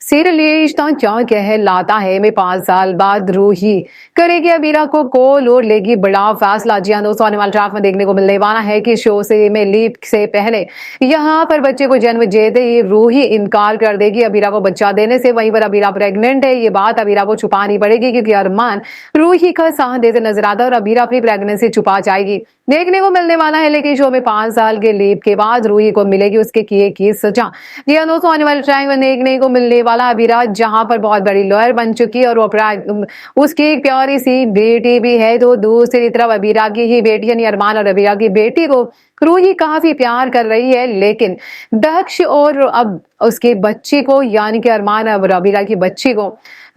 रिश्ता क्या कहलाता है में 5 साल बाद रूही करेगी अबीरा को कॉल और लेगी बड़ा फैसला। जी हाँ दोस्तों, आने वाले ट्रैक में देखने को मिलने वाला है कि शो से में लीप से पहले यहाँ पर बच्चे को जन्म देते ही रूही इनकार कर देगी अबीरा को बच्चा देने से। वहीं पर अबीरा प्रेग्नेंट है, ये बात अबीरा को छुपानी पड़ेगी क्योंकि अरमान रूही का साथ देते नजर आता है और अबीरा अपनी प्रेगनेंसी छुपा जाएगी। देखने को मिलने वाला है लेकिन शो में 5 साल के लीप के बाद रूही को मिलेगी उसके किए की सजा। जी हाँ दोस्तों, आने वाले ट्रैक में देखने को मिलने वाला अबीरा जहां पर बहुत बड़ी लॉयर बन चुकी है और उसकी एक प्यारी सी बेटी भी है। तो दूसरी तरफ अबीरा की ही बेटी यानी अरमान और अबीरा की बेटी को रूही काफी प्यार कर रही है, लेकिन दक्ष और अब उसके बच्ची को यानी कि अरमान और अबीरा की बच्ची को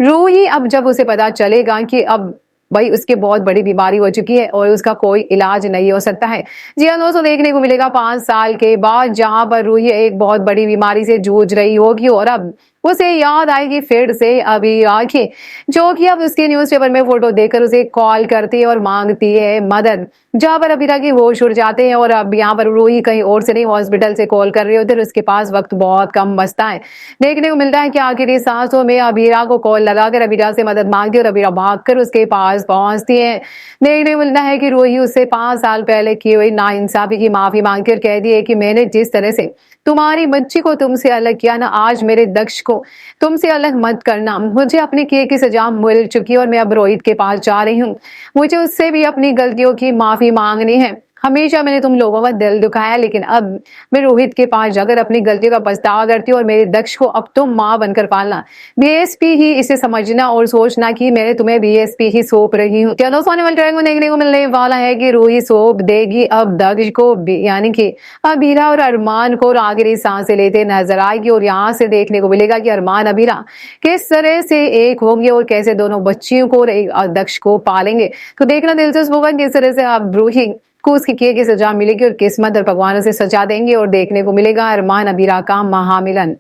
रूही अब जब उसे पता चलेगा कि अब भाई उसकी बहुत बड़ी बीमारी हो चुकी है और उसका कोई इलाज नहीं हो सकता है। जी हाँ दोस्तों, देखने को मिलेगा 5 साल के बाद जहां पर रूही एक बहुत बड़ी बीमारी से जूझ रही होगी और अब उसे याद आएगी फिर से अभी आंखें, जो कि अब उसके न्यूज़पेपर में फोटो देखकर उसे कॉल करती है और मांगती है मदद। जहां पर अबीरा की होश उड़ जाते हैं और अब यहाँ पर रूही कहीं और से नहीं हॉस्पिटल से कॉल कर रही होती है, उसके पास वक्त बहुत कम बचता है। देखने को मिलता है कि आखिरी सांसों में अबीरा को कॉल लगाकर अबीरा से मदद मांगती है और अबीरा भागकर उसके पास पहुंचती है। देखने को मिलता है कि रूही उससे 5 साल पहले की हुई नाइंसाफी की माफी मांगकर कहती है कि मैंने जिस तरह से तुम्हारी बच्ची को तुमसे अलग किया ना, आज मेरे दक्ष को तुमसे अलग मत करना। मुझे अपने किए की सजा मिल चुकी है और मैं अब रोहित के पास जा रही हूँ। मुझे उससे भी अपनी गलतियों की माफी मांगनी है। हमेशा मैंने तुम लोगों का दिल दुखाया, लेकिन अब मैं रोहित के पास जाकर अपनी गलतियों का पछतावा करती हूँ और मेरे दक्ष को अब तुम माँ बनकर पालना। बीएसपी ही इसे समझना और सोचना कि मैंने तुम्हें बीएसपी ही सौंप रही हूँ। चलो आने वाले ट्रेंड को देखने को मिलने वाला है कि रूही सौंप देगी अब दक्ष को, यानी कि अबीरा और अरमान को आखिरी सांसें लेते नजर आएगी और यहाँ से देखने को मिलेगा कि अरमान अबीरा किस तरह से एक होंगे और कैसे दोनों बच्चियों को और दक्ष को पालेंगे। तो देखना दिलचस्प होगा किस तरह से अब रूही को उसकी किए की सजा मिलेगी और किस्मत और भगवान उसे सजा देंगे और देखने को मिलेगा अरमान अबीरा का महामिलन।